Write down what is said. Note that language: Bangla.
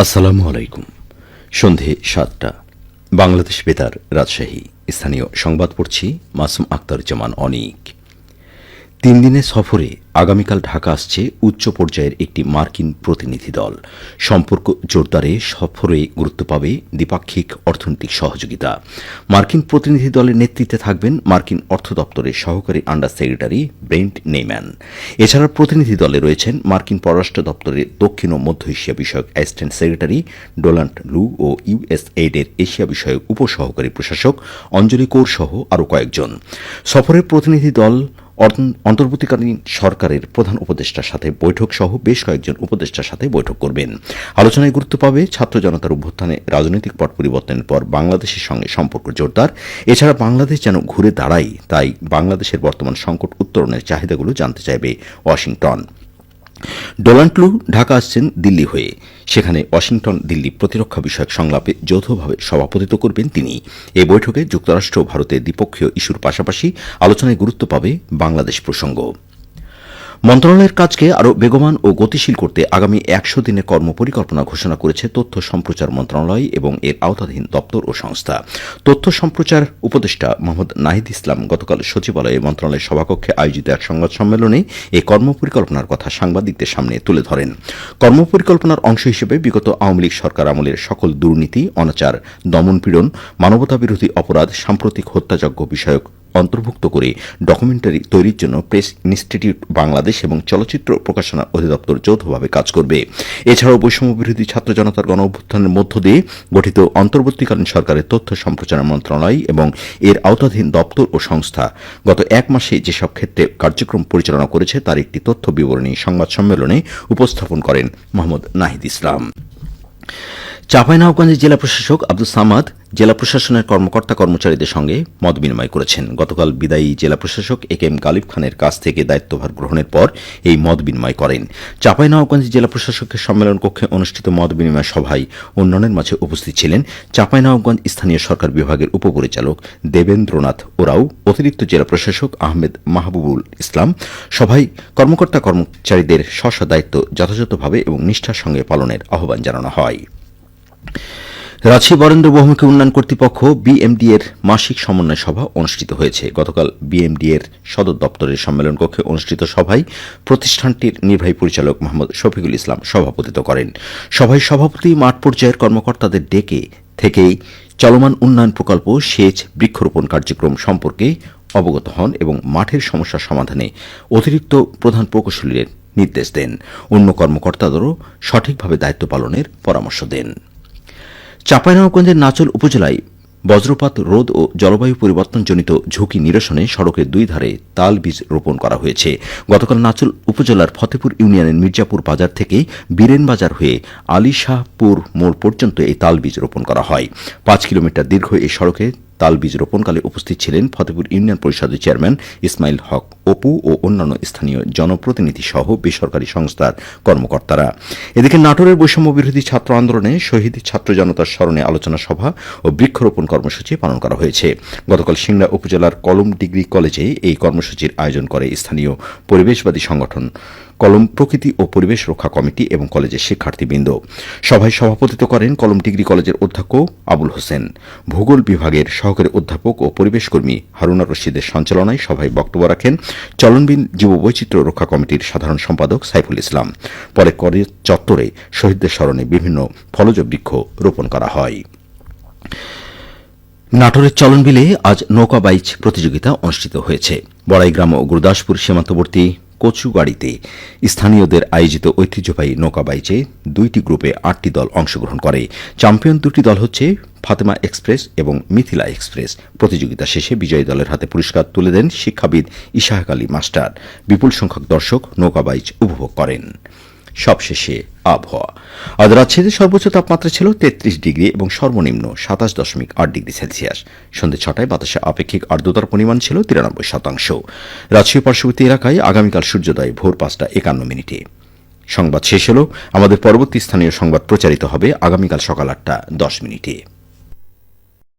আসসালামু আলাইকুম। সন্ধে ৭টা, বাংলাদেশ বেতার, রাজশাহী। স্থানীয় সংবাদ পড়ছি মাসুম আক্তারুজ্জামান অনিক। ৩ দিনের সফরে আগামীকাল ঢাকা আসছে উচ্চ পর্যায়ের একটি মার্কিন প্রতিনিধি দল। সম্পর্ক জোরদারে সফরে গুরুত্ব পাবে দ্বিপাক্ষিক অর্থনৈতিক সহযোগিতা। মার্কিন প্রতিনিধি দলের নেতৃত্বে থাকবেন মার্কিন অর্থ দপ্তরের সহকারী আন্ডার সেক্রেটারি ব্রেন্ট নেইম্যান। এছাড়া প্রতিনিধি দলে রয়েছেন মার্কিন পররাষ্ট্র দপ্তরের দক্ষিণ ও মধ্য এশিয়া বিষয়ক অ্যাসিস্ট্যান্ট সেক্রেটারি ডোনাল্ড লু ও ইউএসএইডের এশিয়া বিষয়ক উপসহকারী প্রশাসক অঞ্জলি কৌর সহ আরও কয়েকজন। সফরের প্রতিনিধি দল অন্তর্বর্তীকালীন সরকারের প্রধান উপদেষ্টার সাথে বৈঠক সহ বেশ কয়েকজন উপদেষ্টার সাথে বৈঠক করবেন। আলোচনায় গুরুত্ব পাবে ছাত্র জনতার অভ্যুত্থানে রাজনৈতিক পট পরিবর্তনের পর বাংলাদেশের সঙ্গে সম্পর্ক জোরদার। এছাড়া বাংলাদেশ যেন ঘুরে দাঁড়ায়, তাই বাংলাদেশের বর্তমান সংকট উত্তরণের চাহিদাগুলো জানতে চাইবে ওয়াশিংটন। ডোনাল্ড লু ঢাকা আসছেন দিল্লি হয়ে। সেখানে ওয়াশিংটন দিল্লি প্রতিরক্ষা বিষয়ক সংলাপে যৌথভাবে সভাপতিত্ব করবেন তিনি। এই বৈঠকে যুক্তরাষ্ট্র ও ভারতের দ্বিপক্ষীয় ইস্যুর পাশাপাশি আলোচনায় গুরুত্ব পাবে বাংলাদেশ প্রসঙ্গ। মন্ত্রণালয়ের কাজকে আরও বেগবান ও গতিশীল করতে আগামী ১০০ দিনের কর্মপরিকল্পনা ঘোষণা করেছে তথ্য সম্প্রচার মন্ত্রণালয় এবং এর আওতাধীন দপ্তর ও সংস্থা। তথ্য সম্প্রচার উপদেষ্টা মোহাম্মদ নাহিদ ইসলাম গতকাল সচিবালয়ে মন্ত্রণালয়ের সভাকক্ষে আয়োজিত এক সংবাদ সম্মেলনে এই কর্মপরিকল্পনার কথা সাংবাদিকদের সামনে তুলে ধরেন। কর্মপরিকল্পনার অংশ হিসেবে বিগত আওয়ামী লীগ সরকার আমলের সকল দুর্নীতি, অনাচার, দমনপীড়ন, মানবতাবিরোধী অপরাধ, সাম্প্রতিক হত্যাযজ্ঞ বিষয়ক অন্তর্ভুক্ত করে ডকুমেন্টারি তৈরির জন্য প্রেস ইনস্টিটিউট বাংলাদেশ এবং চলচ্চিত্র প্রকাশনা অধিদপ্তর যৌথভাবে কাজ করবে। এছাড়াও বৈষম্যবিরোধী ছাত্র জনতার গণ অভ্যুত্থানের মধ্য দিয়ে গঠিত অন্তর্বর্তীকালীন সরকারের তথ্য সম্প্রচার মন্ত্রণালয় এবং এর আওতাধীন দপ্তর ও সংস্থা গত এক মাসে যেসব ক্ষেত্রে কার্যক্রম পরিচালনা করেছে তার একটি তথ্য বিবরণী সংবাদ সম্মেলনে উপস্থাপন করেন মোহাম্মদ নাহিদ ইসলাম। চাঁপাইনবাবগঞ্জের জেলা প্রশাসক আব্দুল সামাদ জেলা প্রশাসনের কর্মকর্তা কর্মচারীদের সঙ্গে মত বিনিময় করেছেন। গতকাল বিদায়ী জেলা প্রশাসক একেএম গালিব খানের কাছ থেকে দায়িত্বভার গ্রহণের পর এই মত বিনিময় করেন। চাঁপাইনবাবগঞ্জের জেলা প্রশাসকের সম্মেলন কক্ষে অনুষ্ঠিত মত বিনিময় সভায় অন্যান্যের মাঝে উপস্থিত ছিলেন চাঁপাইনবাবগঞ্জ স্থানীয় সরকার বিভাগের উপপরিচালক দেবেন্দ্রনাথ ওরাও, অতিরিক্ত জেলা প্রশাসক আহমেদ মাহবুবুল ইসলাম। সভায় কর্মকর্তা কর্মচারীদের স্ব দায়িত্ব যথাযথভাবে এবং নিষ্ঠার সঙ্গে পালনের আহ্বান জানানো হয়। রাজশাহী বরেন্দ্র বহুমুখী উন্নয়ন কর্তৃপক্ষ বিএমডি এর মাসিক সমন্বয় সভা অনুষ্ঠিত হয়েছে। গতকাল বিএমডি এর সদর দপ্তরের সম্মেলন কক্ষে অনুষ্ঠিত সভায় প্রতিষ্ঠানটির নির্বাহী পরিচালক মোহাম্মদ শফিকুল ইসলাম সভাপতিত্ব করেন। সভায় সভাপতি মাঠ পর্যায়ের কর্মকর্তাদের ডেকে থেকেই চলমান উন্নয়ন প্রকল্প, সেচ, বৃক্ষরোপণ কার্যক্রম সম্পর্কে অবগত হন এবং মাঠের সমস্যা সমাধানে অতিরিক্ত প্রধান প্রকৌশলীদের নির্দেশ দেন। অন্য কর্মকর্তাদেরও সঠিকভাবে দায়িত্ব পালনের পরামর্শ দেন। চাঁপাইনবাবগঞ্জের নাচল উপজেলায় বজ্রপাত রোধ ও জলবায়ু পরিবর্তনজনিত ঝুঁকি নিরসনে সড়কের দুই ধারে তাল বীজ রোপণ করা হয়েছে। গতকাল নাচল উপজেলার ফতেপুর ইউনিয়নের মির্জাপুর বাজার থেকে বীরেন বাজার হয়ে আলীশাহপুর মোড় পর্যন্ত এই তাল বীজ রোপণ করা হয়। ৫ কিলোমিটার দীর্ঘ এই সড়কে তাল বীজ রোপণকালে উপস্থিত ছিলেন ফতেপুর ইউনিয়ন পরিষদের চেয়ারম্যান ইসমাইল হক অপু ও অন্যান্য স্থানীয় জনপ্রতিনিধি সহ বেসরকারি সংস্থার কর্মকর্তারা। এদিকে নাটোরের বৈষম্যবিরোধী ছাত্র আন্দোলনে শহীদ ছাত্র জনতার স্মরণে আলোচনা সভা ও বৃক্ষরোপণ কর্মসূচি পালন করা হয়েছে। গতকাল সিংড়া উপজেলার কলম ডিগ্রি কলেজে এই কর্মসূচির আয়োজন করে স্থানীয় পরিবেশবাদী সংগঠন কলম প্রকৃতি ও পরিবেশ রক্ষা কমিটি এবং কলেজের শিক্ষার্থীবৃন্দ। সভায় সভাপতিত্ব করেন কলম ডিগ্রি কলেজের অধ্যক্ষ আবুল হোসেন। ভূগোল বিভাগের সহকারী অধ্যাপক ও পরিবেশকর্মী হারুনা রশিদের সঞ্চালনায় সভায় বক্তব্য রাখেন চলনবিল জীববৈচিত্র্য রক্ষা কমিটির সাধারণ সম্পাদক সাইফুল ইসলাম। পরে কলেজ চত্বরে শহীদদের স্মরণে বিভিন্ন ফলজ বৃক্ষ রোপণ করা হয়। নাটোরের চলনবিলে আজ নৌকা বাইচ প্রতিযোগিতা অনুষ্ঠিত হয়েছে। বড়াইগ্রাম ও গুরুদাসপুর সীমান্তবর্তী কচুগাড়িতে স্থানীয়দের আয়োজিত ঐতিহ্যবাহী নৌকা বাইচে 2টি গ্রুপে 8টি দল অংশগ্রহণ করে। চ্যাম্পিয়ন 2টি দল হচ্ছে ফাতেমা এক্সপ্রেস এবং মিথিলা এক্সপ্রেস। প্রতিযোগিতা শেষে বিজয়ী দলের হাতে পুরস্কার তুলে দেন শিক্ষাবিদ ইশাহাক আলী মাস্টার। বিপুল সংখ্যক দর্শক নৌকা বাইচ উপভোগ করেন। সবশেষে আবহাওয়া। আজ রাজশাহীতে সর্বোচ্চ তাপমাত্রা ছিল 33 ডিগ্রি এবং সর্বনিম্ন 27.8 ডিগ্রি সেলসিয়াস। সন্ধ্যে 6টায় বাতাসে আপেক্ষিক আর্দ্রতার পরিমাণ ছিল 93%। রাজশাহী পার্শ্ববর্তী এলাকায় আগামীকাল সূর্যোদয় ভোর 5:51। সংবাদ শেষ হল। আমাদের পরবর্তী স্থানীয় সংবাদ প্রচারিত হবে আগামীকাল সকাল 8:10।